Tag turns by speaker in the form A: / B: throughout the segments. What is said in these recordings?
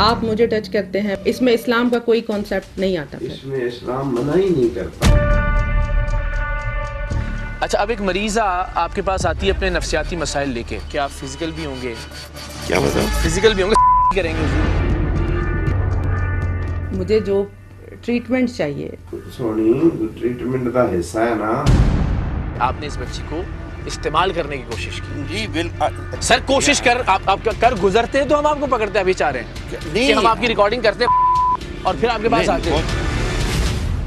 A: آپ مجھے ٹچ کرتے ہیں، اس میں اسلام کا کوئی کانسیپٹ نہیں آتا،
B: اس میں اسلام منع ہی نہیں کرتا۔
C: اچھا، اب ایک مریضہ آپ کے پاس آتی ہے اپنے نفسیاتی مسائل لے کے، کیا آپ فزیکل بھی ہوں گے؟
B: کیا مطلب؟
C: فزیکل بھی ہوں گے، کریں گے؟
A: مجھے جو ٹریٹمنٹ چاہیے،
B: سونی ٹریٹمنٹ کا حصہ ہے نا۔
C: آپ نے اس بچی کو استعمال کرنے کی کوشش کی؟
D: جی بالکل
C: سر، کوشش آپ کر گزرتے ہیں تو ہم آپ کو پکڑتے ہیں، ابھی چاہ رہے ہیں کہ ہم آپ کی ریکارڈنگ کرتے ہیں اور پھر آپ کے پاس آتے ہیں۔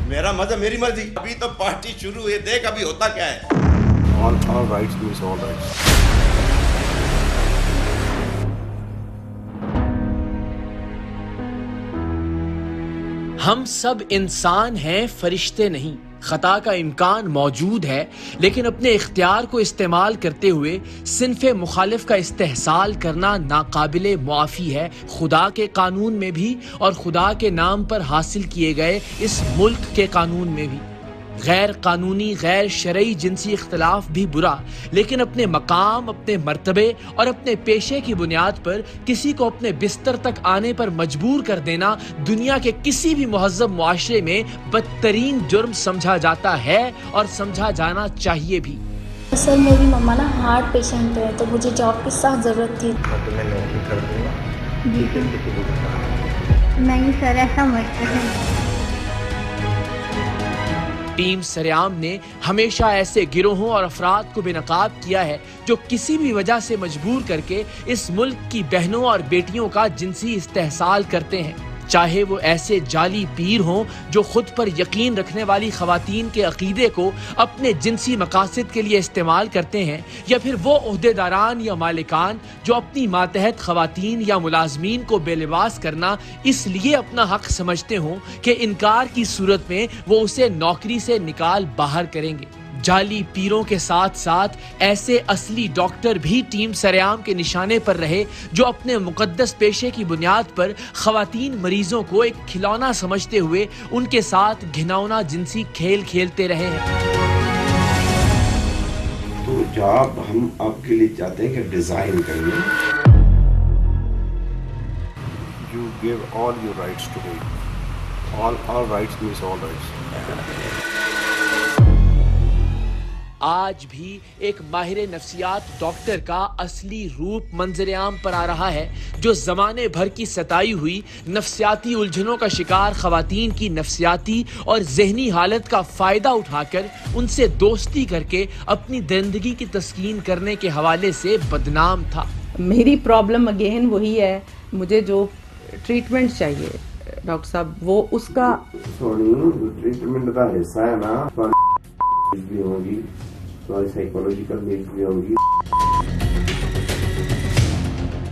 D: میرا مذہب میری مرضی، ابھی تو پارٹی شروع ہوئی، دیکھ ابھی ہوتا کیا ہے۔
B: All rights means all rights۔
C: ہم سب انسان ہیں، فرشتے نہیں۔ خطا کا امکان موجود ہے، لیکن اپنے اختیار کو استعمال کرتے ہوئے صنف مخالف کا استحصال کرنا ناقابل معافی ہے، خدا کے قانون میں بھی اور خدا کے نام پر حاصل کیے گئے اس ملک کے قانون میں بھی۔ غیر قانونی، غیر شرعی جنسی اختلاف بھی برا، لیکن اپنے مقام، اپنے مرتبے اور اپنے پیشے کی بنیاد پر کسی کو اپنے بستر تک آنے پر مجبور کر دینا دنیا کے کسی بھی مہذب معاشرے میں بدترین جرم سمجھا جاتا ہے اور سمجھا جانا چاہیے بھی۔
E: سر، میری مما نا ہارٹ پیشنٹ ہے، تو مجھے جاب کی سخت ضرورت تھی۔
D: تمہیں نوکری کر دوں گا،
E: جی نہیں سر، ایسا مت کریں۔
C: ٹیم سریام نے ہمیشہ ایسے گروہوں اور افراد کو بے نقاب کیا ہے جو کسی بھی وجہ سے مجبور کر کے اس ملک کی بہنوں اور بیٹیوں کا جنسی استحصال کرتے ہیں، چاہے وہ ایسے جعلی پیر ہوں جو خود پر یقین رکھنے والی خواتین کے عقیدے کو اپنے جنسی مقاصد کے لیے استعمال کرتے ہیں، یا پھر وہ عہدیداران یا مالکان جو اپنی ماتحت خواتین یا ملازمین کو بے لباس کرنا اس لیے اپنا حق سمجھتے ہوں کہ انکار کی صورت میں وہ اسے نوکری سے نکال باہر کریں گے۔ جعلی پیروں کے ساتھ ساتھ ایسے اصلی ڈاکٹر بھی ٹیم سریام کے نشانے پر رہے جو اپنے مقدس پیشے کی بنیاد پر خواتین مریضوں کو ایک کھلونا سمجھتے ہوئے ان کے ساتھ گھناؤنا جنسی کھیل کھیلتے رہے ہیں۔
B: تو جاب ہم آپ کے لیے چاہتے ہیں کہ ڈیزائن کریں۔ You give all your rights to me. All rights means all rights۔
C: آج بھی ایک ماہر نفسیات ڈاکٹر کا اصلی روپ منظر عام پر آ رہا ہے جو زمانے بھر کی ستائی ہوئی نفسیاتی الجھنوں کا شکار خواتین کی نفسیاتی اور ذہنی حالت کا فائدہ اٹھا کر ان سے دوستی کر کے اپنی درندگی کی تسکین کرنے کے حوالے سے بدنام تھا۔
A: میری پرابلم اگین وہی ہے، مجھے جو ٹریٹمنٹ چاہیے ڈاکٹر صاحب، وہ اس کا
B: سونی ٹریٹمنٹ کا حصہ ہے نا، بھی ہوگی، سائیکولوجیکل نیڈز بھی ہوگی۔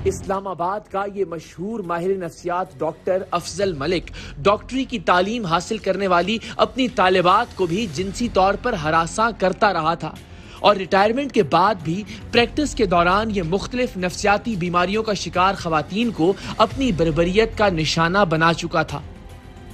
C: اسلام آباد کا یہ مشہور ماہر نفسیات ڈاکٹر افضل ملک ڈاکٹری کی تعلیم حاصل کرنے والی اپنی طالبات کو بھی جنسی طور پر ہراساں کرتا رہا تھا، اور ریٹائرمنٹ کے بعد بھی پریکٹس کے دوران یہ مختلف نفسیاتی بیماریوں کا شکار خواتین کو اپنی بربریت کا نشانہ بنا چکا تھا۔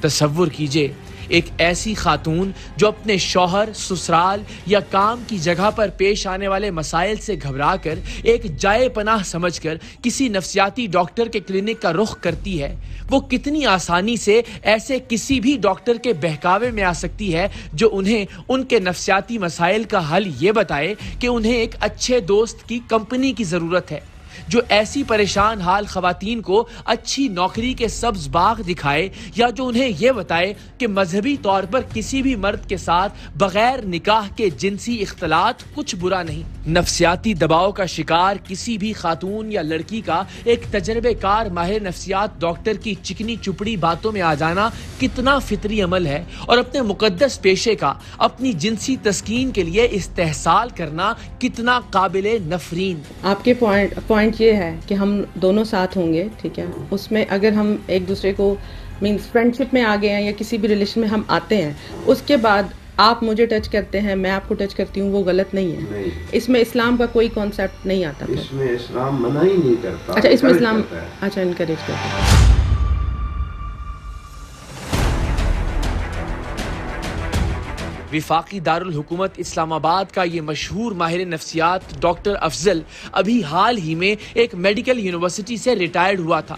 C: تصور کیجئے ایک ایسی خاتون جو اپنے شوہر، سسرال یا کام کی جگہ پر پیش آنے والے مسائل سے گھبرا کر ایک جائے پناہ سمجھ کر کسی نفسیاتی ڈاکٹر کے کلینک کا رخ کرتی ہے، وہ کتنی آسانی سے ایسے کسی بھی ڈاکٹر کے بہکاوے میں آ سکتی ہے جو انہیں ان کے نفسیاتی مسائل کا حل یہ بتائے کہ انہیں ایک اچھے دوست کی کمپنی کی ضرورت ہے، جو ایسی پریشان حال خواتین کو اچھی نوکری کے سبز باغ دکھائے، یا جو انہیں یہ بتائے کہ مذہبی طور پر کسی بھی مرد کے ساتھ بغیر نکاح کے جنسی اختلاط کچھ برا نہیں۔ نفسیاتی دباؤ کا شکار کسی بھی خاتون یا لڑکی کا ایک تجربے کار ماہر نفسیات ڈاکٹر کی چکنی چپڑی باتوں میں آ جانا کتنا فطری عمل ہے، اور اپنے مقدس پیشے کا اپنی جنسی تسکین کے لیے استحصال کرنا کتنا قابل نفرین۔
A: آپ کے پوائنٹ یہ ہے کہ ہم دونوں ساتھ ہوں گے، ٹھیک ہے، اس میں اگر ہم ایک دوسرے کو مینس فرینڈشپ میں آ گئے ہیں یا کسی بھی ریلیشن میں ہم آتے ہیں، اس کے بعد آپ مجھے ٹچ کرتے ہیں، میں آپ کو ٹچ کرتی ہوں، وہ غلط نہیں ہے۔ اس میں اسلام کا کوئی کانسیپٹ نہیں آتا۔
B: اس میں اسلام منع ہی نہیں کرتا۔
A: اچھا، اس میں اسلام اچھا انکریج کرتا ہے۔
C: وفاقی دارالحکومت اسلام آباد کا یہ مشہور ماہر نفسیات ڈاکٹر افضل ابھی حال ہی میں ایک میڈیکل یونیورسٹی سے ریٹائرڈ ہوا تھا۔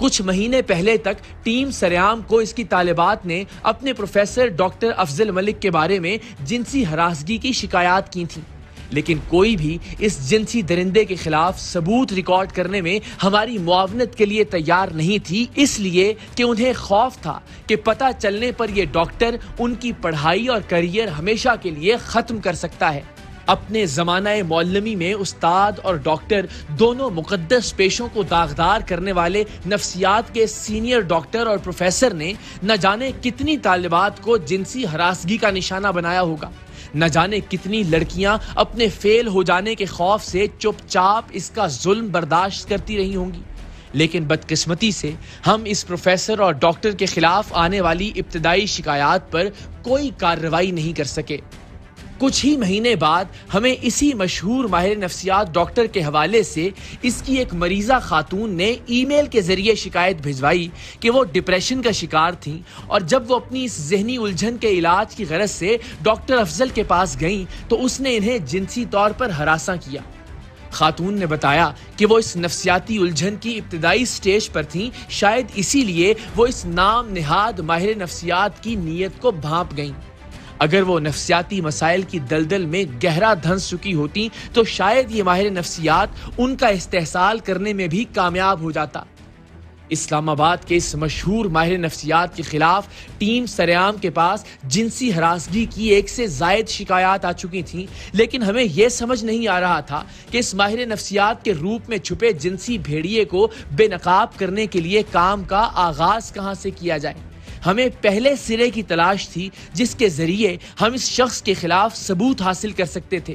C: کچھ مہینے پہلے تک ٹیم سریام کو اس کی طالبات نے اپنے پروفیسر ڈاکٹر افضل ملک کے بارے میں جنسی ہراسگی کی شکایات کی تھیں، لیکن کوئی بھی اس جنسی درندے کے خلاف ثبوت ریکارڈ کرنے میں ہماری معاونت کے لیے تیار نہیں تھی، اس لیے کہ انہیں خوف تھا کہ پتہ چلنے پر یہ ڈاکٹر ان کی پڑھائی اور کیریئر ہمیشہ کے لیے ختم کر سکتا ہے۔ اپنے زمانہ معلمی میں استاد اور ڈاکٹر دونوں مقدس پیشوں کو داغدار کرنے والے نفسیات کے سینئر ڈاکٹر اور پروفیسر نے نہ جانے کتنی طالبات کو جنسی ہراسگی کا نشانہ بنایا ہوگا، نہ جانے کتنی لڑکیاں اپنے فیل ہو جانے کے خوف سے چپ چاپ اس کا ظلم برداشت کرتی رہی ہوں گی، لیکن بدقسمتی سے ہم اس پروفیسر اور ڈاکٹر کے خلاف آنے والی ابتدائی شکایات پر کوئی کارروائی نہیں کر سکے۔ کچھ ہی مہینے بعد ہمیں اسی مشہور ماہر نفسیات ڈاکٹر کے حوالے سے اس کی ایک مریضہ خاتون نے ای میل کے ذریعے شکایت بھجوائی کہ وہ ڈپریشن کا شکار تھیں، اور جب وہ اپنی اس ذہنی الجھن کے علاج کی غرض سے ڈاکٹر افضل کے پاس گئیں تو اس نے انہیں جنسی طور پر ہراساں کیا۔ خاتون نے بتایا کہ وہ اس نفسیاتی الجھن کی ابتدائی سٹیج پر تھیں، شاید اسی لیے وہ اس نام نہاد ماہر نفسیات کی نیت کو بھانپ گئیں۔ اگر وہ نفسیاتی مسائل کی دلدل میں گہرا دھنس چکی ہوتی تو شاید یہ ماہر نفسیات ان کا استحصال کرنے میں بھی کامیاب ہو جاتا۔ اسلام آباد کے اس مشہور ماہر نفسیات کے خلاف ٹیم سریام کے پاس جنسی ہراسگی کی 1 سے زائد شکایات آ چکی تھیں، لیکن ہمیں یہ سمجھ نہیں آ رہا تھا کہ اس ماہر نفسیات کے روپ میں چھپے جنسی بھیڑیے کو بے نقاب کرنے کے لیے کام کا آغاز کہاں سے کیا جائے۔ ہمیں پہلے سرے کی تلاش تھی جس کے ذریعے ہم اس شخص کے خلاف ثبوت حاصل کر سکتے تھے۔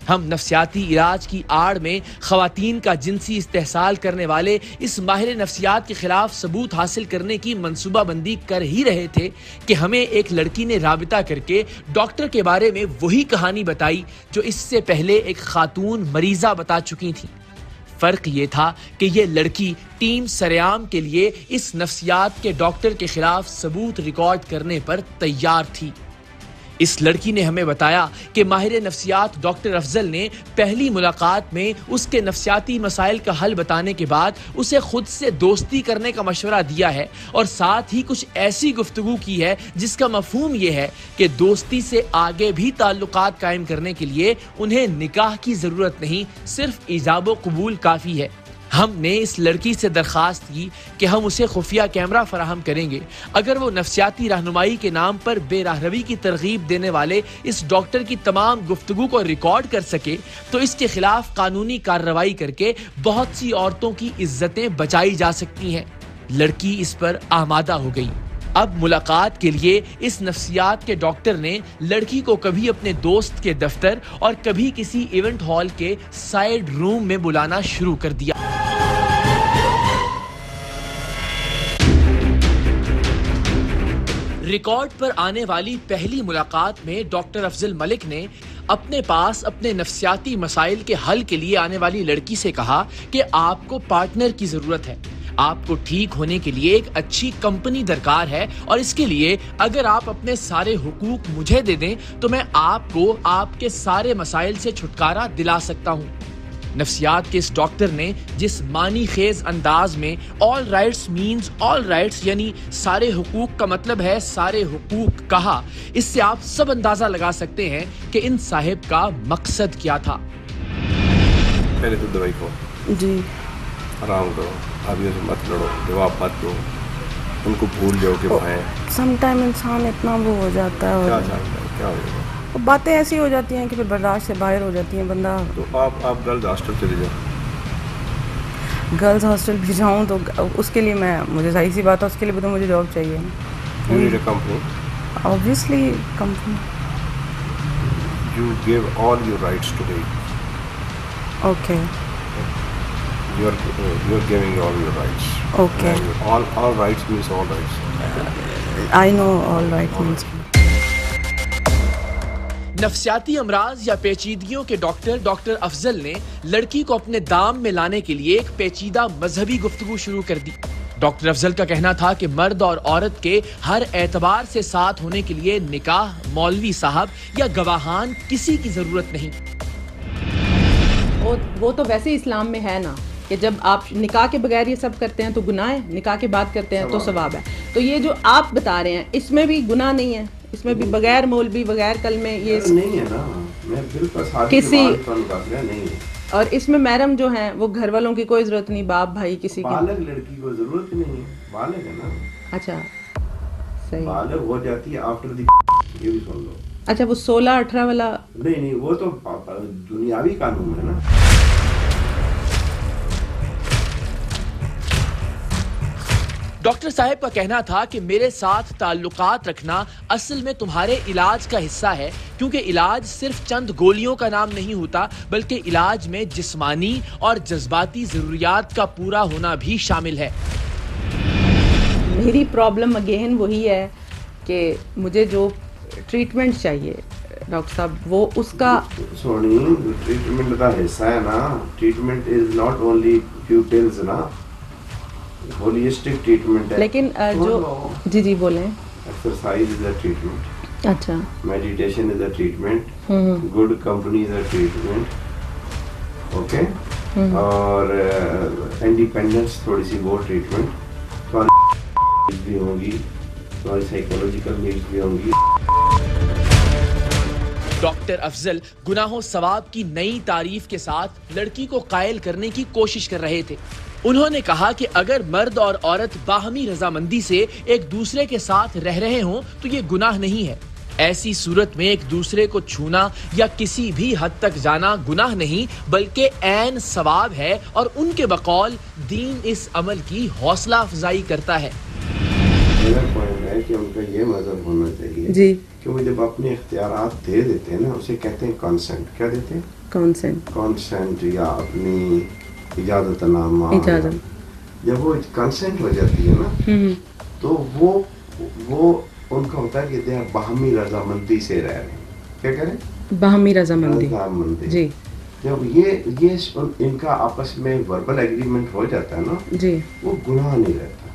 C: ہم نفسیاتی علاج کی آڑ میں خواتین کا جنسی استحصال کرنے والے اس ماہر نفسیات کے خلاف ثبوت حاصل کرنے کی منصوبہ بندی کر ہی رہے تھے کہ ہمیں ایک لڑکی نے رابطہ کر کے ڈاکٹر کے بارے میں وہی کہانی بتائی جو اس سے پہلے ایک خاتون مریضہ بتا چکی تھی۔ فرق یہ تھا کہ یہ لڑکی ٹیم سریام کے لیے اس نفسیات کے ڈاکٹر کے خلاف ثبوت ریکارڈ کرنے پر تیار تھی۔ اس لڑکی نے ہمیں بتایا کہ ماہر نفسیات ڈاکٹر افضل نے پہلی ملاقات میں اس کے نفسیاتی مسائل کا حل بتانے کے بعد اسے خود سے دوستی کرنے کا مشورہ دیا ہے، اور ساتھ ہی کچھ ایسی گفتگو کی ہے جس کا مفہوم یہ ہے کہ دوستی سے آگے بھی تعلقات قائم کرنے کے لیے انہیں نکاح کی ضرورت نہیں، صرف ایجاب و قبول کافی ہے۔ ہم نے اس لڑکی سے درخواست کی کہ ہم اسے خفیہ کیمرہ فراہم کریں گے، اگر وہ نفسیاتی رہنمائی کے نام پر بے راہروی کی ترغیب دینے والے اس ڈاکٹر کی تمام گفتگو کو ریکارڈ کر سکے تو اس کے خلاف قانونی کارروائی کر کے بہت سی عورتوں کی عزتیں بچائی جا سکتی ہیں۔ لڑکی اس پر آمادہ ہو گئی۔ اب ملاقات کے لیے اس نفسیات کے ڈاکٹر نے لڑکی کو کبھی اپنے دوست کے دفتر اور کبھی کسی ایونٹ ہال کے سائیڈ روم میں بلانا شروع کر دیا۔ ریکارڈ پر آنے والی پہلی ملاقات میں ڈاکٹر افضل ملک نے اپنے پاس اپنے نفسیاتی مسائل کے حل کے لیے آنے والی لڑکی سے کہا کہ آپ کو پارٹنر کی ضرورت ہے، آپ کو ٹھیک ہونے کے لیے ایک اچھی کمپنی درکار ہے، اور اس کے لیے اگر آپ اپنے سارے حقوق مجھے دے دیں تو میں آپ کو آپ کے سارے مسائل سے چھٹکارا دلا سکتا ہوں۔ نفسیات کے اس ڈاکٹر نے جس معنی خیز انداز میں آل رائٹس مینز آل رائٹس یعنی سارے حقوق کا مطلب ہے سارے حقوق کہا، اس سے آپ سب اندازہ لگا سکتے ہیں کہ ان صاحب کا مقصد کیا تھا۔
B: پہلے تو دوائی کھاؤ،
A: جی
B: آرام کرو، آدمی سے مت لڑو، جواب مت دو، ان کو بھول جاؤ کہ وہ ہیں۔
A: سم ٹائم انسان اتنا وہ ہو جاتا ہے،
B: کیا چاہتا ہے، کیا ہو جائے گا؟
A: باتیں ایسی ہو جاتی ہیں کہ پھر برداشت سے باہر ہو جاتی ہیں بندہ۔
B: تو آپ گرلز ہاسٹل چلے جاؤ۔
A: گرلز ہاسٹل بھی جاؤں تو اس کے لیے مجھے ظاہر سی بات ہے، اس کے لیے بھی تو مجھے جاب چاہیے۔
B: You need a company.
A: Obviously company.
B: You give all your rights today.
A: Okay.
B: You're giving all your rights.
A: Okay.
B: All rights means all rights.
A: I know all right means.
C: نفسیاتی امراض یا پیچیدگیوں کے ڈاکٹر افضل نے لڑکی کو اپنے دام میں لانے کے لیے ایک پیچیدہ مذہبی گفتگو شروع کر دی۔ ڈاکٹر افضل کا کہنا تھا کہ مرد اور عورت کے ہر اعتبار سے ساتھ ہونے کے لیے نکاح، مولوی صاحب یا گواہان کسی کی ضرورت نہیں۔
A: وہ تو ویسے اسلام میں ہے نا کہ جب آپ نکاح کے بغیر یہ سب کرتے ہیں تو گناہ ہے, نکاح کے بعد کرتے ہیں تو ثواب ہے. تو یہ جو آپ بتا رہے ہیں اس میں بھی گناہ نہیں ہے, اس میں بھی بغیر مولوی بغیر کلمے یہ
B: نہیں ہے نا, میں بالکل
A: کسی
B: نہیں ہے.
A: اور اس میں محرم جو ہیں وہ گھر والوں کی کوئی ضرورت نہیں, باپ بھائی کسی کی,
B: بالغ لڑکی کو ضرورت نہیں ہے, بالغ ہے نا.
A: اچھا صحیح,
B: بالغ ہو جاتی ہے آفٹر دی, یہ بھی سن لو.
A: اچھا وہ 16-18 والا
B: نہیں وہ تو دنیاوی قانون ہے نا.
C: ڈاکٹر صاحب کا کہنا تھا کہ میرے ساتھ تعلقات رکھنا اصل میں تمہارے علاج کا حصہ ہے, کیونکہ علاج صرف چند گولیوں کا نام نہیں ہوتا بلکہ علاج میں جسمانی اور جذباتی ضروریات کا پورا ہونا بھی شامل ہے.
A: میری پرابلم اگین وہی ہے کہ مجھے جو ٹریٹمنٹ چاہیے ڈاکٹر صاحب وہ اس کا
B: سونی ٹریٹمنٹ کا حصہ ہے نا. Treatment is not only few pills نا, ہولیسٹک ٹریٹمنٹ ہے.
A: لیکن جو جی بولیں,
B: ایکسرسائز از اے ٹریٹمنٹ,
A: اچھا
B: meditation is a treatment, good company is a treatment, okay, اور انڈیپینڈنس تھوڑی سی وہ ٹریٹمنٹ. بھی ہوں گی, تمہاری سائیکولوجیکل نیڈز بھی ہوں گی.
C: ڈاکٹر افضل گناہوں ثواب کی نئی تعریف کے ساتھ لڑکی کو قائل کرنے کی کوشش کر رہے تھے. انہوں نے کہا کہ اگر مرد اور عورت باہمی رضامندی سے ایک دوسرے کے ساتھ رہ رہے ہوں تو یہ گناہ نہیں ہے. ایسی صورت میں ایک دوسرے کو چھونا یا کسی بھی حد تک جانا گناہ نہیں بلکہ عین ثواب ہے, اور ان کے بقول دین اس عمل کی حوصلہ افزائی کرتا ہے.
B: میرا پوائنٹ ہے کہ ان کا یہ مذہب ہونا چاہیے
A: جی
B: کہ وہ جب اپنے اختیارات دے دیتے ہیں نا, اسے کہتے ہیں کانسنٹ. کیا دیتے ہیں؟ کانسنٹ یا اپنی اجازت نامہ. جب وہ کنسنٹ ہو جاتی ہے نا تو وہ ان کا ہوتا ہے کہ دے باہمی رضامندی سے رہ رہے ہیں. کیا کہہ رہے ہیں؟
A: باہمی رضامندی.
B: جی جب یہ ان کا آپس میں وربل ایگریمنٹ ہو جاتا ہے نا, جی وہ گناہ نہیں رہتا.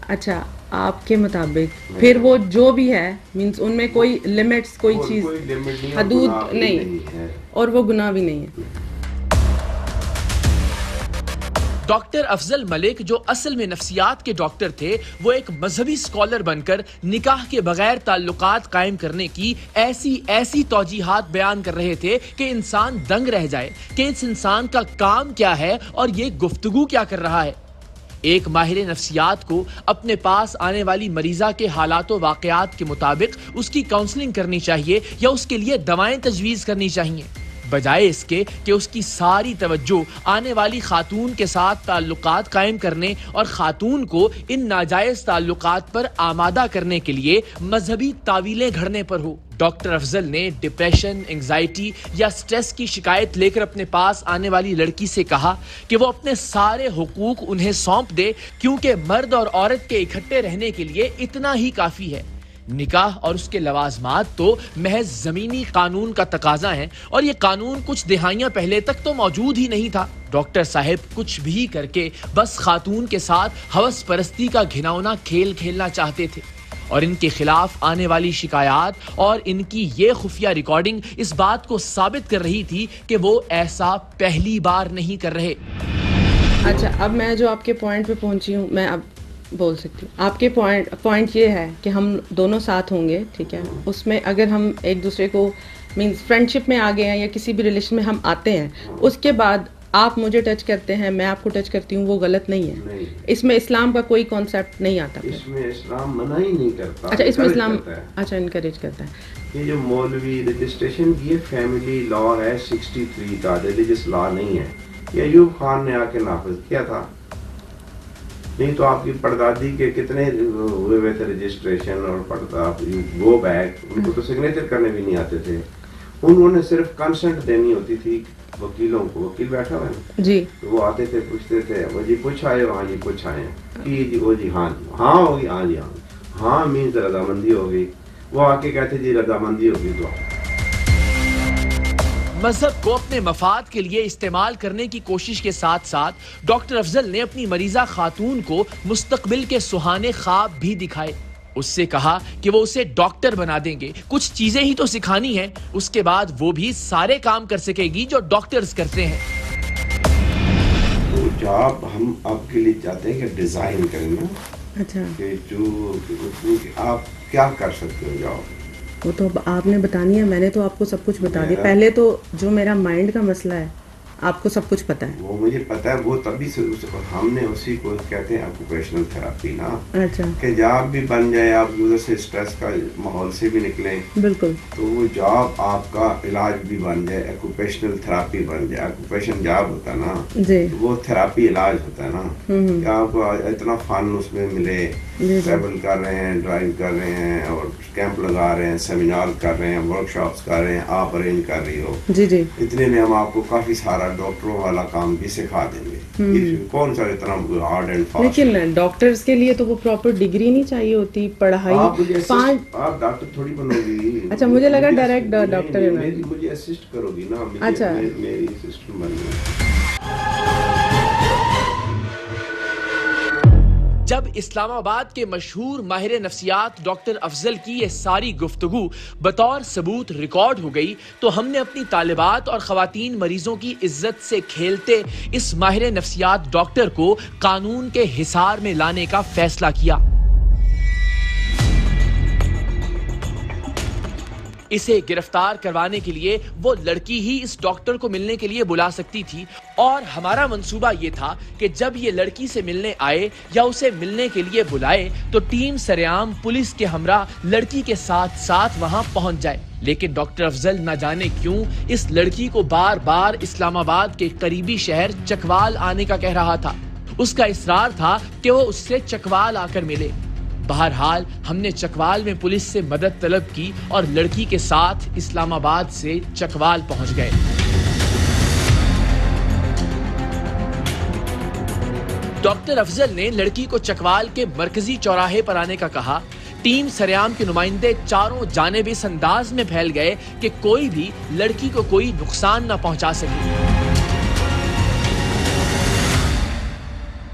A: اچھا آپ کے مطابق پھر وہ جو بھی ہے مینس ان میں کوئی لمٹس, کوئی چیز حدود نہیں, اور وہ گناہ بھی نہیں ہے.
C: ڈاکٹر افضل ملک جو اصل میں نفسیات کے ڈاکٹر تھے, وہ ایک مذہبی اسکالر بن کر نکاح کے بغیر تعلقات قائم کرنے کی ایسی توجیحات بیان کر رہے تھے کہ انسان دنگ رہ جائے کہ اس انسان کا کام کیا ہے اور یہ گفتگو کیا کر رہا ہے. ایک ماہر نفسیات کو اپنے پاس آنے والی مریضہ کے حالات و واقعات کے مطابق اس کی کاؤنسلنگ کرنی چاہیے یا اس کے لیے دوائیں تجویز کرنی چاہیے, بجائے اس کے کہ اس کی ساری توجہ آنے والی خاتون کے ساتھ تعلقات قائم کرنے اور خاتون کو ان ناجائز تعلقات پر آمادہ کرنے کے لیے مذہبی تعویلیں گھڑنے پر ہو. ڈاکٹر افضل نے ڈپریشن, انگزائٹی یا سٹریس کی شکایت لے کر اپنے پاس آنے والی لڑکی سے کہا کہ وہ اپنے سارے حقوق انہیں سونپ دے, کیونکہ مرد اور عورت کے اکٹھے رہنے کے لیے اتنا ہی کافی ہے. نکاح اور اس کے لوازمات تو محض زمینی قانون کا تقاضا ہیں, اور یہ قانون کچھ دہائیاں پہلے تک تو موجود ہی نہیں تھا. ڈاکٹر صاحب کچھ بھی کر کے بس خاتون کے ساتھ ہوس پرستی کا گھناؤنا کھیل کھیلنا چاہتے تھے, اور ان کے خلاف آنے والی شکایات اور ان کی یہ خفیہ ریکارڈنگ اس بات کو ثابت کر رہی تھی کہ وہ ایسا پہلی بار نہیں کر رہے.
A: اچھا اب میں جو آپ کے پوائنٹ پہ پہنچی ہوں, میں اب بول سکتی ہوں. آپ کے پوائنٹ یہ ہے کہ ہم دونوں ساتھ ہوں گے, ٹھیک ہے, اس میں اگر ہم ایک دوسرے کو مینس فرینڈشپ میں آ گئے ہیں یا کسی بھی ریلیشن میں ہم آتے ہیں, اس کے بعد آپ مجھے ٹچ کرتے ہیں, میں آپ کو ٹچ کرتی ہوں, وہ غلط نہیں ہے. اس میں اسلام کا کوئی کانسیپٹ نہیں آتا.
B: اس میں اسلام منع ہی نہیں کرتا.
A: اچھا اس میں اسلام اچھا انکریج کرتا ہے.
B: یہ جو مولوی رجسٹریشن کی فیملی لا ہے 63 کا, ریلیجس لا نہیں ہے. یہ ایوب خان نے آ کے نافذ کیا تھا, نہیں تو آپ کی پردادی کے کتنے ہوئے ہوئے تھے رجسٹریشن اور پردہ گو بیک, ان کو تو سگنیچر کرنے بھی نہیں آتے تھے. انہوں نے صرف کنسنٹ دینی ہوتی تھی وکیلوں کو. وکیل بیٹھا ہوا ہے جی, وہ آتے تھے پوچھتے تھے وہ جی کچھ آئے, وہاں جی کچھ آئے جی, وہ جی ہاں ہاں ہوگی, ہاں جی ہاں مینز رضامندی ہوگی. وہ آ کے کہتے جی رضامندی ہوگی. تو
C: مذہب کو اپنے مفاد کے لیے استعمال کرنے کی کوشش کے ساتھ ساتھ ڈاکٹر افضل نے اپنی مریضہ خاتون کو مستقبل کے سہانے خواب بھی دکھائے. اس سے کہا کہ وہ اسے ڈاکٹر بنا دیں گے, کچھ چیزیں ہی تو سکھانی ہیں, اس کے بعد وہ بھی سارے کام کر سکے گی جو ڈاکٹرز کرتے ہیں.
B: تو جاب ہم آپ کے لیے چاہتے ہیں کہ ڈیزائن کریں نا.
A: اچھا.
B: کہ جو آپ کیا کر سکتے ہو جاب,
A: وہ تو آپ نے بتانی ہے, میں نے تو آپ کو سب کچھ بتا دیا. پہلے تو جو میرا مائنڈ کا مسئلہ ہے آپ کو سب کچھ پتا ہے.
B: وہ مجھے پتا ہے, وہ تبھی سے ہم نے اسی کو کہتے ہیں آکوپیشنل تھراپی نا.
A: اچھا. کہ
B: جاب بھی بن جائے, آپ ادھر سے اسٹریس کا ماحول سے بھی نکلیں. بالکل. تو وہ جاب آپ کا علاج بھی بن جائے, آکوپیشنل تھراپی بن جائے. آکوپیشن جاب ہوتا ہے نا جی, وہ تھراپی علاج ہوتا ہے نا. کہ آپ کو اتنا فن اس میں ملے, ٹریول کر رہے ہیں, ڈرائیو کر رہے ہیں, اور کیمپ لگا رہے ہیں, سیمینار کر رہے ہیں, ورک شاپس کر رہے ہیں, آپ ارینج کر رہی ہو. جی جی. اتنے میں ہم آپ کو کافی سارا ڈاکٹروں والا کام بھی سکھا دیں گے. کون سا اتنا ہارڈ اینڈ فاسٹ. لیکن ڈاکٹرز کے لیے تو وہ پراپر ڈگری نہیں چاہیے ہوتی, پڑھائی. آپ ڈاکٹر تھوڑی بنو گی. اچھا, مجھے لگا ڈائریکٹ ڈاکٹر ہے. مجھے اسسٹ کرو گی نا. اچھا, میری سسٹم بن گئی.
C: جب اسلام آباد کے مشہور ماہر نفسیات ڈاکٹر افضل کی یہ ساری گفتگو بطور ثبوت ریکارڈ ہو گئی تو ہم نے اپنی طالبات اور خواتین مریضوں کی عزت سے کھیلتے اس ماہر نفسیات ڈاکٹر کو قانون کے حصار میں لانے کا فیصلہ کیا. اسے گرفتار کروانے کے لیے وہ لڑکی ہی اس ڈاکٹر کو ملنے کے لیے بلا سکتی تھی, اور ہمارا منصوبہ یہ تھا کہ جب یہ لڑکی سے ملنے آئے یا اسے ملنے کے لیے بلائے تو ٹیم سریعام پولیس کے ہمراہ لڑکی کے ساتھ ساتھ وہاں پہنچ جائے. لیکن ڈاکٹر افضل نہ جانے کیوں اس لڑکی کو بار بار اسلام آباد کے قریبی شہر چکوال آنے کا کہہ رہا تھا. اس کا اصرار تھا کہ وہ اس سے چکوال آ کر ملے. بہرحال ہم نے چکوال میں پولیس سے مدد طلب کی اور لڑکی کے ساتھ اسلام آباد سے چکوال پہنچ گئے. ڈاکٹر افضل نے لڑکی کو چکوال کے مرکزی چوراہے پر آنے کا کہا. ٹیم سریعام کے نمائندے چاروں جانب اس انداز میں پھیل گئے کہ کوئی بھی لڑکی کو کوئی نقصان نہ پہنچا سکے.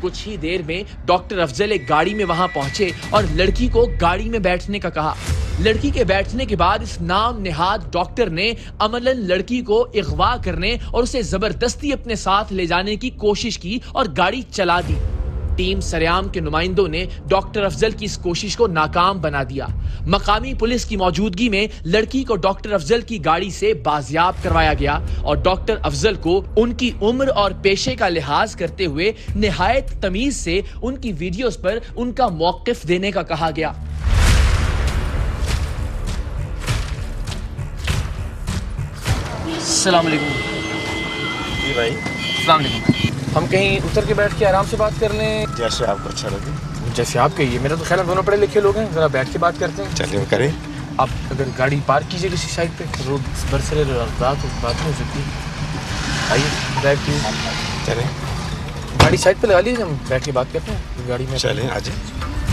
C: کچھ ہی دیر میں ڈاکٹر افضل ایک گاڑی میں وہاں پہنچے اور لڑکی کو گاڑی میں بیٹھنے کا کہا. لڑکی کے بیٹھنے کے بعد اس نام نہاد ڈاکٹر نے عملاً لڑکی کو اغوا کرنے اور اسے زبردستی اپنے ساتھ لے جانے کی کوشش کی اور گاڑی چلا دی. ٹیم سریعام کے نمائندوں نے ڈاکٹر افضل کی اس کوشش کو ناکام بنا دیا. مقامی پولیس کی موجودگی میں لڑکی کو ڈاکٹر افضل کی گاڑی سے بازیاب کروایا گیا اور ڈاکٹر افضل کو ان کی عمر اور پیشے کا لحاظ کرتے ہوئے نہایت تمیز سے ان کی ویڈیوز پر ان کا موقف دینے کا کہا گیا. السلام علیکم.
D: جی بھائی.
C: السلام علیکم. ہم کہیں اتر کے بیٹھ کے آرام سے بات کر لیں,
D: جیسے آپ کو اچھا لگے.
C: جیسے آپ کہیے. میرا تو خیال ہے دونوں پڑھے لکھے لوگ ہیں, ذرا بیٹھ کے بات کرتے ہیں.
D: چلیے کریں.
C: آپ اگر گاڑی پارک کیجیے کسی سائڈ پہ, روڈ برسر بات نہیں ہو سکتی. آئیے ڈرائیو کیجیے.
D: چلیں
C: گاڑی سائڈ پہ لگا لیجیے, ہم بیٹھ کے بات کرتے ہیں گاڑی میں.
D: چلیں آ جائیں.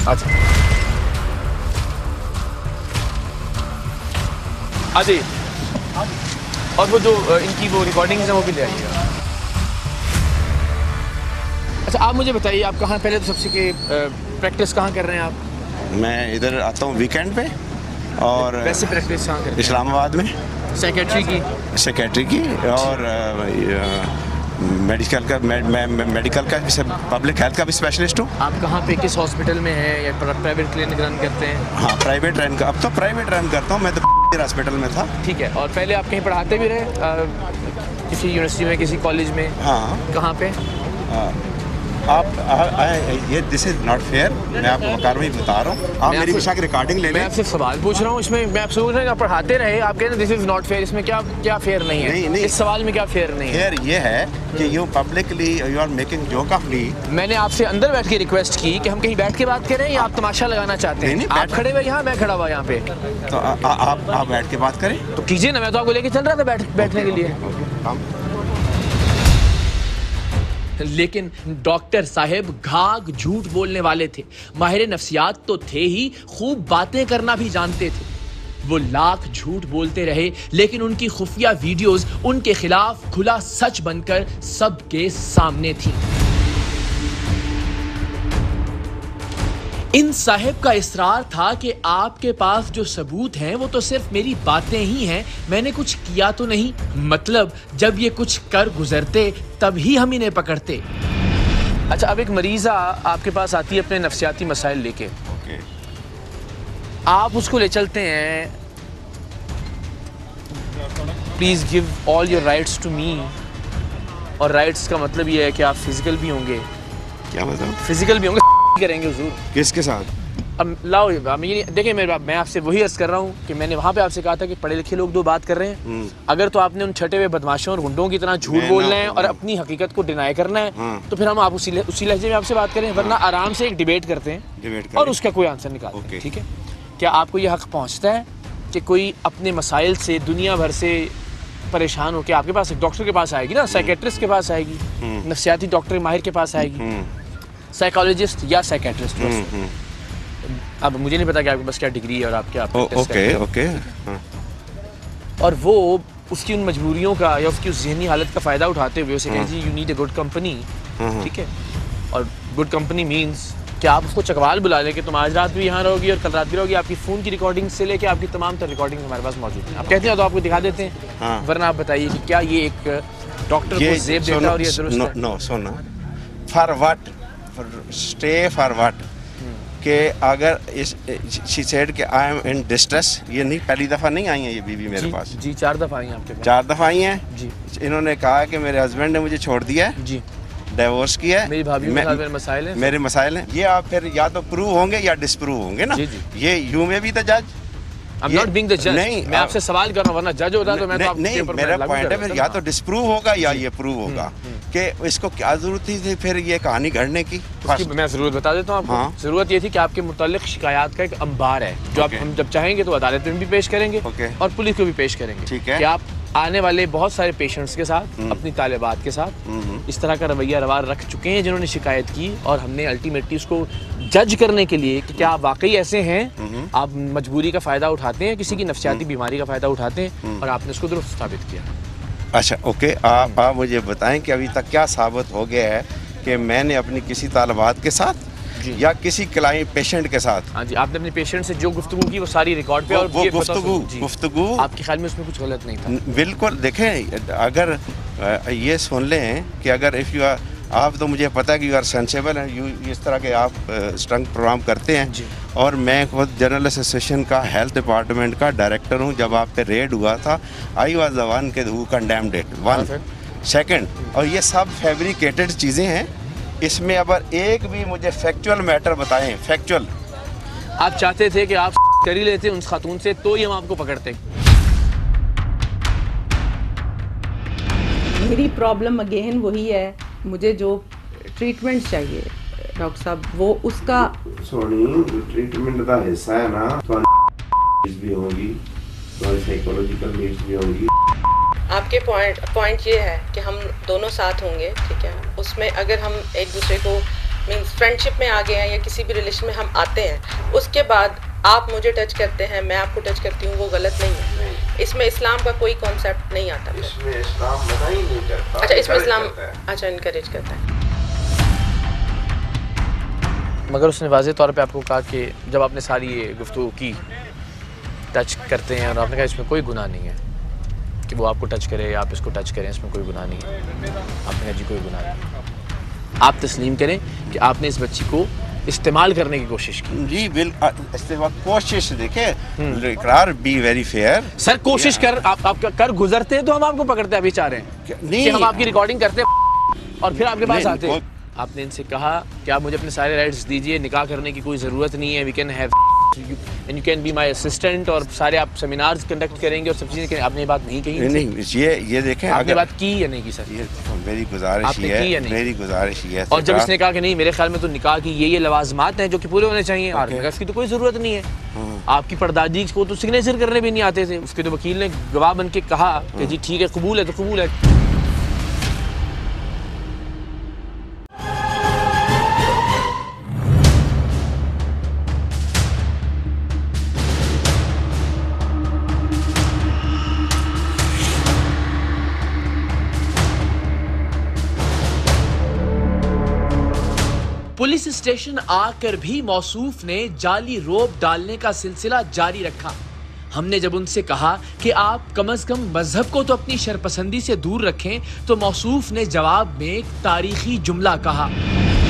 C: اچھا آ جائیے. اور وہ جو ان کی وہ ریکارڈنگز ہیں وہ بھی لے آئیے گا. اچھا آپ مجھے بتائیے, آپ کہاں پہلے تو سب سے کہ پریکٹس کہاں کر رہے ہیں آپ؟
D: میں ادھر آتا ہوں ویکینڈ پہ. اور
C: ویسے پریکٹس کہاں کرتے ہیں؟
D: اسلام آباد میں. سیکیٹری کی اور میڈیکل کا پبلک ہیلتھ کا بھی اسپیشلسٹ ہوں.
C: آپ کہاں پہ کس ہاسپٹل میں ہیں یا پرائیویٹ کلینک رن کرتے ہیں؟
D: ہاں پرائیویٹ رن, اب تو پرائیویٹ رن کرتا ہوں. میں تو ہاسپٹل میں تھا.
C: ٹھیک ہے. اور پہلے آپ کہیں پڑھاتے بھی رہے کسی یونیورسٹی میں, کسی کالج میں؟
D: ہاں.
C: کہاں پہ؟
D: آپ یہ دس از ناٹ فیئر. میں آپ کو مکارمی بتا رہا ہوں, آپ میری بشاک ریکارڈنگ لے لیں.
C: میں آپ سے سوال پوچھ رہا ہوں, اس میں میں آپ سے پوچھ رہا ہوں کہ آپ پڑھاتے رہے, آپ کہتے ہیں دس از ناٹ فیئر. اس میں کیا فیئر نہیں ہے؟ نہیں, اس سوال میں کیا فیئر نہیں ہے؟
D: فیئر یہ ہے کہ you publicly you are making joke of me.
C: میں نے آپ سے اندر بیٹھ کے ریکویسٹ کی کہ ہم کہیں بیٹھ کے بات کریں یا آپ تماشا لگانا چاہتے ہیں؟ آپ کھڑے ہوئے یہاں, میں کھڑا ہوا یہاں پہ,
D: تو آپ بیٹھ کے بات کریں.
C: تو کیجیے نا, میں تو آپ کو لے کے چل رہا تھا بیٹھنے کے لیے. لیکن ڈاکٹر صاحب گھاگ جھوٹ بولنے والے تھے. ماہر نفسیات تو تھے ہی, خوب باتیں کرنا بھی جانتے تھے. وہ لاکھ جھوٹ بولتے رہے لیکن ان کی خفیہ ویڈیوز ان کے خلاف کھلا سچ بن کر سب کے سامنے تھی. ان صاحب کا اصرار تھا کہ آپ کے پاس جو ثبوت ہیں وہ تو صرف میری باتیں ہی ہیں, میں نے کچھ کیا تو نہیں. مطلب جب یہ کچھ کر گزرتے تب ہی ہم انہیں پکڑتے. اچھا اب ایک مریضہ آپ کے پاس آتی ہے اپنے نفسیاتی مسائل لے کے, آپ اس کو لے چلتے ہیں please give all your rights to me, اور رائٹس کا مطلب یہ ہے کہ آپ فزیکل بھی ہوں گے.
D: کیا مطلب؟
C: فزیکل بھی ہوں گے کریں گے حضور.
D: کس کے ساتھ؟
C: اب لاؤ دیکھیں میں آپ سے وہی عرض کر رہا ہوں کہ میں نے وہاں پہ آپ سے کہا تھا کہ پڑھے لکھے لوگ دو بات کر رہے ہیں, اگر تو آپ نے ان چھٹے ہوئے بدماشوں اور گنڈوں کی طرح جھوٹ بولنا ہے اور اپنی حقیقت کو ڈینائی کرنا ہے تو پھر ہم آپ اسی لہجے میں آپ سے بات کریں, ورنہ آرام سے ایک ڈیبیٹ کرتے ہیں اور اس کا کوئی آنسر نکالتے ہیں. ٹھیک ہے, کیا آپ کو یہ حق پہنچتا ہے کہ کوئی اپنے مسائل سے دنیا بھر سے پریشان ہو کے آپ کے پاس ایک ڈاکٹر کے پاس آئے گی نا, سائیکیٹرسٹ کے پاس آئے گی, نفسیاتی ڈاکٹر ماہر کے پاس آئے گی, سائیکالوجسٹ یا سائیکیٹرسٹ. اب مجھے نہیں پتا کہ آپ کے پاس کیا ڈگری ہے اور آپ کیا
D: اوکے,
C: اور وہ اس کی ان مجبوریوں کا یا اس کی اس ذہنی حالت کا فائدہ اٹھاتے ہوئے اسے کہیں جی you need a good company. ٹھیک ہے, اور گڈ کمپنی مینس کہ آپ اس کو چکوال بلا لیں کہ تم آج رات بھی یہاں رہو گی اور کل رات بھی رہو گی. آپ کی فون کی ریکارڈنگ سے لے کے آپ کی تمام تر ریکارڈنگ ہمارے پاس موجود ہیں. آپ کہتے ہیں تو آپ کو دکھا دیتے ہیں, ورنہ آپ بتائیے کہ کیا یہ ایک ڈاکٹر کو زیب دیتا اور یہ درست ہے؟
D: نو سونا for what stay for what کہ اگر شی سیڈ کہ آئی ایم ان ڈسٹریس, یہ نہیں پہلی دفعہ نہیں آئی ہیں یہ بیوی میرے پاس.
C: جی 4 دفعہ آئی ہیں آپ کے پاس.
D: 4 دفعہ آئی ہیں
C: جی.
D: انہوں نے کہا کہ میرے ہسبینڈ نے مجھے چھوڑ دیا ہے,
C: جی
D: ڈیورس کیا ہے,
C: میری بھابھی کے ساتھ میرے مسائل ہیں,
D: میرے مسائل ہیں. یہ آپ پھر یا تو پروو ہوں گے یا ڈسپروو ہوں گے نا. یہ یو میں بھی تو جج.
C: I'm not being the judge. میں آپ سے سوال کر رہا ہوں, ورنہ جج ہوتا تو میں تو آپ
D: نہیں, میرا پوائنٹ ہے پھر یا تو ڈسپروو ہوگا یا یہ پروو ہوگا کہ اس کو کیا ضرورت تھی پھر یہ کہانی گھڑنے کی.
C: میں ضرورت بتا دیتا ہوں آپ کو. ضرورت یہ تھی کہ آپ کے متعلق شکایات کا ایک انبار ہے جو ہم جب چاہیں گے تو عدالت میں بھی پیش کریں گے اور پولیس کو بھی پیش کریں گے. کہ آپ آنے والے بہت سارے پیشنٹس کے ساتھ, اپنی طالبات کے ساتھ اس طرح کا رویہ روار رکھ چکے ہیں جنہوں نے شکایت کی, اور ہم نے الٹیمیٹلی اس کو جج کرنے کے لیے کہ کیا آپ واقعی ایسے ہیں, آپ مجبوری کا فائدہ اٹھاتے ہیں, کسی کی نفسیاتی بیماری کا فائدہ اٹھاتے ہیں, اور آپ نے اس کو درست ثابت کیا.
D: اچھا اوکے, آپ مجھے بتائیں کہ ابھی تک کیا ثابت ہو گیا ہے کہ میں نے اپنی کسی طالبات کے ساتھ یا کسی کلائنٹ پیشنٹ کے ساتھ.
C: ہاں جی, آپ نے اپنے پیشنٹ سے جو گفتگو کی وہ ساری ریکارڈ پہ, اور
D: وہ گفتگو
C: آپ کے خیال میں اس میں کچھ غلط نہیں تھا؟
D: بالکل. دیکھیں اگر یہ سن لیں کہ اگر اف یو آر, آپ تو مجھے پتہ ہے کہ یو آر سینسیبل ہیں, یو اس طرح کے آپ اسٹرنگ پروگرام کرتے ہیں, اور میں خود جنرل ایسوسیشن کا ہیلتھ ڈپارٹمنٹ کا ڈائریکٹر ہوں. جب آپ پہ ریڈ ہوا تھا آئی واز دا ون کہ ہو کنڈیمڈ اٹ, ون سیکنڈ, اور یہ سب فیبریکیٹڈ چیزیں ہیں. اس میں اگر ایک بھی مجھے فیکچول میٹر بتائیں, فیکچول.
C: آپ چاہتے تھے کہ آپ کر ہی لیتے اس خاتون سے تو ہی ہم آپ کو پکڑتے.
A: میری پرابلم اگین وہی ہے, مجھے جو ٹریٹمنٹ چاہیے ڈاکٹر صاحب وہ اس کا
B: سونی ٹریٹمنٹ کا حصہ ہے نا, بھی ہوگی سائیکولوجیکل نیڈس بھی ہوں گی.
A: آپ کے پوائنٹ یہ ہے کہ ہم دونوں ساتھ ہوں گے, ٹھیک ہے, اس میں اگر ہم ایک دوسرے کو مینس فرینڈشپ میں آگے ہیں یا کسی بھی ریلیشن میں ہم آتے ہیں, اس کے بعد آپ مجھے ٹچ کرتے ہیں, میں آپ کو ٹچ کرتی ہوں, وہ غلط نہیں ہے. اس میں اسلام کا کوئی کانسیپٹ نہیں آتا.
B: اس میں اسلام منع ہی نہیں کرتا.
A: اچھا, اس میں اسلام اچھا انکریج کرتا ہے.
C: مگر اس نے واضح طور پہ آپ کو کہا کہ جب آپ نے ساری یہ گفتگو کی, ٹچ کرتے ہیں, اور آپ نے کہا اس میں کوئی گناہ نہیں ہے کہ وہ آپ کو ٹچ کرے یا آپ اس کو ٹچ کریں, اس میں کوئی گناہ نہیں ہے. آپ نے کہا جی کوئی گناہ نہیں. آپ تسلیم کریں کہ آپ نے اس بچی کو استعمال کرنے کی کوشش کی.
D: جی بالکل کوشش. دیکھیں اقرار بی ویری فیئر.
C: سر کوشش آپ کر گزرتے تو ہم آپ کو پکڑتے ابھی چاہ رہے ہیں کہ ہم آپ کی ریکارڈنگ کرتے اور پھر آپ کے پاس آتے. آپ نے ان سے کہا کہ آپ مجھے اپنے سارے رائٹس دیجئے, نکاح کرنے کی کوئی ضرورت نہیں ہے, we can have and you can be my assistant, اور سارے آپ سیمینارز کنڈکٹ کریں گے اور سب چیزیں کریں. آپ نے یہ بات نہیں کہی؟
D: نہیں, یہ دیکھیں
C: آپ نے بات کی یا نہیں کی سر؟
D: میری گزارش یہ ہے.
C: اور جب اس نے کہا کہ نہیں میرے خیال میں تو نکاح کی یہ لوازمات ہیں جو کہ پورے ہونے چاہیے, اور اس کی تو کوئی ضرورت نہیں ہے. آپ کی پردادی کو تو سگنیچر کرنے بھی نہیں آتے تھے. اس کے تو وکیل نے گواہ بن کے کہا کہ جی ٹھیک ہے قبول ہے تو قبول ہے. پولیس اسٹیشن آ کر بھی موصوف نے جعلی روپ ڈالنے کا سلسلہ جاری رکھا. ہم نے جب ان سے کہا کہ آپ کم از کم مذہب کو تو اپنی شرپسندی سے دور رکھیں تو موصوف نے جواب میں ایک تاریخی جملہ کہا.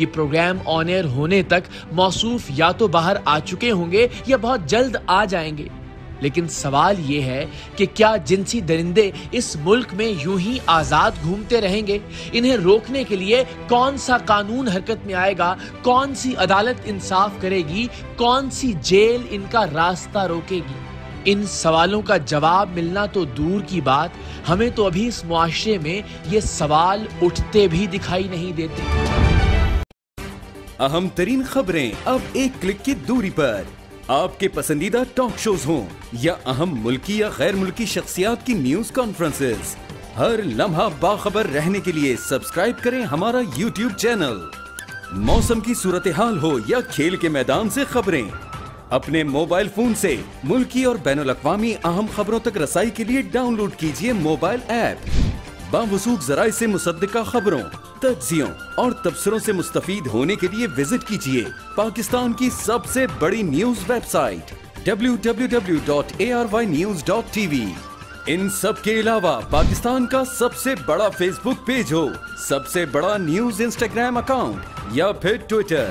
C: یہ پروگرام آن ایئر ہونے تک موصوف یا تو باہر آ چکے ہوں گے یا بہت جلد آ جائیں گے، لیکن سوال یہ ہے کہ کیا جنسی درندے اس ملک میں یوں ہی آزاد گھومتے رہیں گے؟ انہیں روکنے کے لیے کون سا قانون حرکت میں آئے گا؟ کون سی عدالت انصاف کرے گی؟ کون سی جیل ان کا راستہ روکے گی؟ ان سوالوں کا جواب ملنا تو دور کی بات، ہمیں تو ابھی اس معاشرے میں یہ سوال اٹھتے بھی دکھائی نہیں دیتے۔
F: اہم ترین خبریں اب ایک کلک کی دوری پر، آپ کے پسندیدہ ٹاک شوز ہوں یا اہم ملکی یا غیر ملکی شخصیات کی نیوز کانفرنسز، ہر لمحہ باخبر رہنے کے لیے سبسکرائب کریں ہمارا یوٹیوب چینل۔ موسم کی صورتحال ہو یا کھیل کے میدان سے خبریں، اپنے موبائل فون سے ملکی اور بین الاقوامی اہم خبروں تک رسائی کے لیے ڈاؤن لوڈ کیجئے موبائل ایپ۔ باوثوق ذرائع سے مصدقہ خبروں، تجزیوں اور تبصروں سے مستفید ہونے کے لیے وزٹ کیجئے پاکستان کی سب سے بڑی نیوز ویب سائٹ www.arYnews.tv۔ ان سب کے علاوہ پاکستان کا سب سے بڑا فیس بک پیج ہو، سب سے بڑا نیوز انسٹاگرام اکاؤنٹ یا پھر ٹویٹر،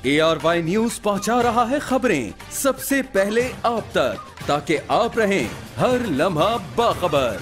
F: ARY نیوز پہنچا رہا ہے خبریں سب سے پہلے آپ تک، تاکہ آپ رہیں ہر لمحہ باخبر۔